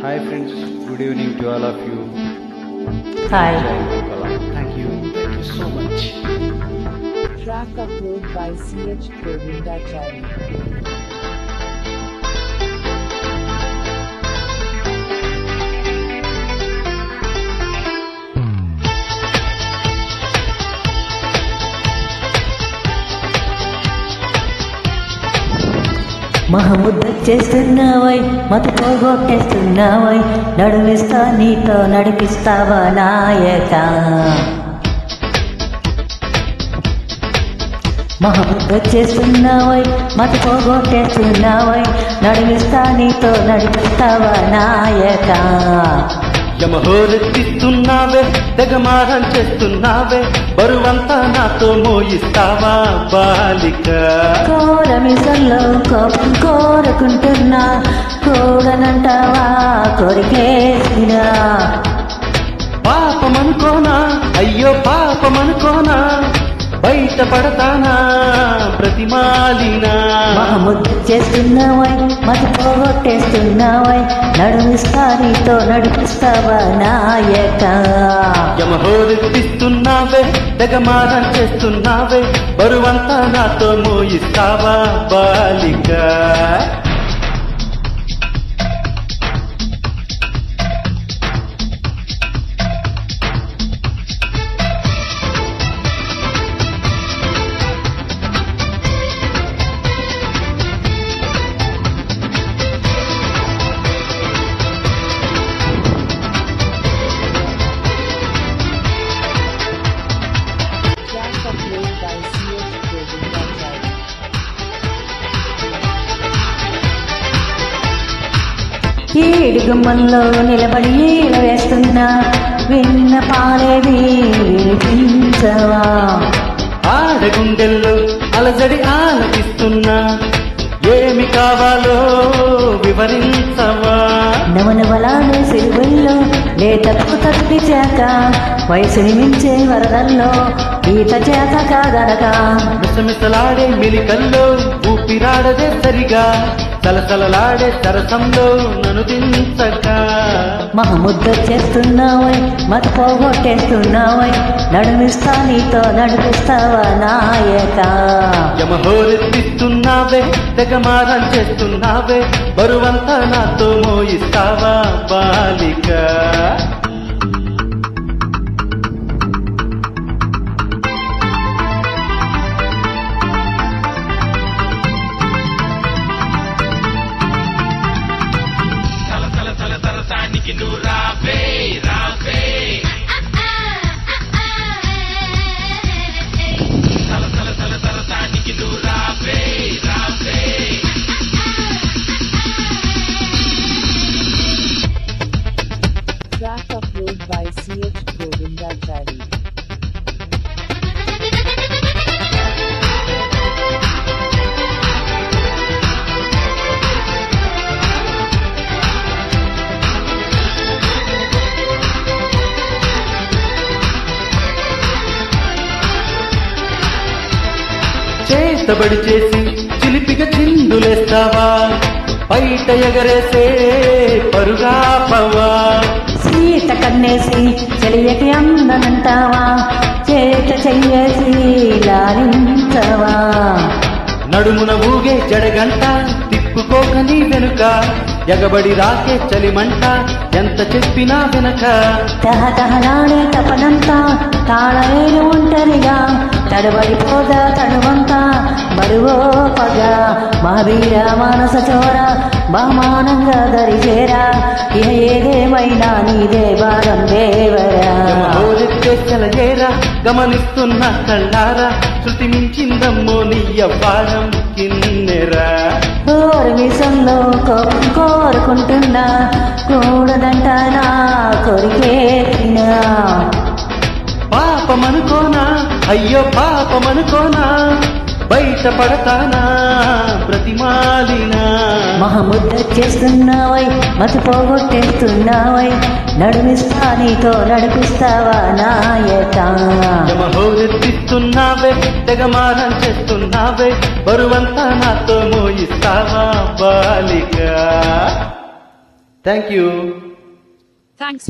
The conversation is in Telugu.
Hi friends, good evening to all of you. Hi. Thank you so much. Track upload by CH Govindachari. మహముద్ద చేస్తున్నావై మత పోగొట్టేస్తున్నావై నడుమిస్తా నీతో నడిపిస్తావా నాయక మహముద్ద చేస్తున్నావై మత పోగొట్టేస్తున్నావై నడుమిస్తా నీతో నడిపిస్తావా నాయక యమహోరెత్తిస్తున్నావే తెగమారం చేస్తున్నావే బరువంతా నాతో మోయిస్తావా బాలిక కోరమిసల్లో కోపం కోరుకుంటున్నా కూడనంటావా కొరికేసినా పాపమనుకోనా అయ్యో పాపమనుకోనా బయట పడతానా ప్రతిమాలినా మహముద్దు చేస్తున్నావై మతి పోగొట్టేస్తున్నావై నడుమిస్తా నీతో నడిపిస్తావా నాయక యమహోరెత్తిస్తున్నావే తెగమారం చేస్తున్నావే బరువంతా నాతో మోయిస్తావా బాలిక Track upload by CH Govindachari. ఏడు గుమ్మంలో నిలబడి ఈల వేస్తున్నా విన్న పాలేవి వినిపించవా ఆడగుండెల్లో అలజడి ఆలపిస్తున్నా ఏమి కావాలో వివరించవా నవనవలాడే సిరువల్లో లేతకు తప్పిచాక వయసుని మించే వరదల్లో ఈత చేత కాదనక మిసమిసలాడే మిలికల్లో ఊపిరాడదే సరిగా సలసలలాడే సరసంలో నన్ను దించక మహముద్ద చేస్తున్నావై మత పోగొట్టేస్తున్నావై నడుమిస్తా నీతో నడిపిస్తావా నాయక యమహోరెత్తిస్తున్నావే తెగమారం చేస్తున్నావే బరువంతా నాతో మోయిస్తావా బాలిక Track upload by CH Govindachari. చేతబడి చేసి చిలిపిగా చిందులేస్తావా బయట ఎగరేసే పరుగాపవా సీత కన్నేసి చెలియకి అందనంటావా చేత చెయ్యేసి లాలించవా నడుమున ఊగే జడగంట తిప్పుకోక నీ వెనుక ఎగబడి రాకే చలిమంట ఎంత చెప్పినా వెనక తహతహలాడే తపనంతా తాళవేలు ఒంటరిగా తడబడిపోదా తడువంతా బరువో పగ మహావీర మానస చోర బహుమానంగా దరిచేరా ఇహ ఏదేమైనా నీదే భారం దేవరా చెలయేరా గమనిస్తున్న కళ్ళారా శృతి మించిందమ్మో నీయవ్వారం కిన్నెరా కోరమిసంలో కోపం కోరుకుంటున్నా కూడదంటానా కొరికేసినా పాపమనుకోనా అయ్యో పాపమనుకోనా బయట పడతానా ప్రతిమాలినా మహముద్ద చేస్తున్నావై మతి పోగొట్టేస్తున్నావై నడుమిస్తా నీతో నడిపిస్తావా నాయక యమహోరెత్తిస్తున్నావే తెగమారం చేస్తున్నావే బరువంతా నాతో మోయిస్తావా బాలిక థ్యాంక్ యూ. Thanks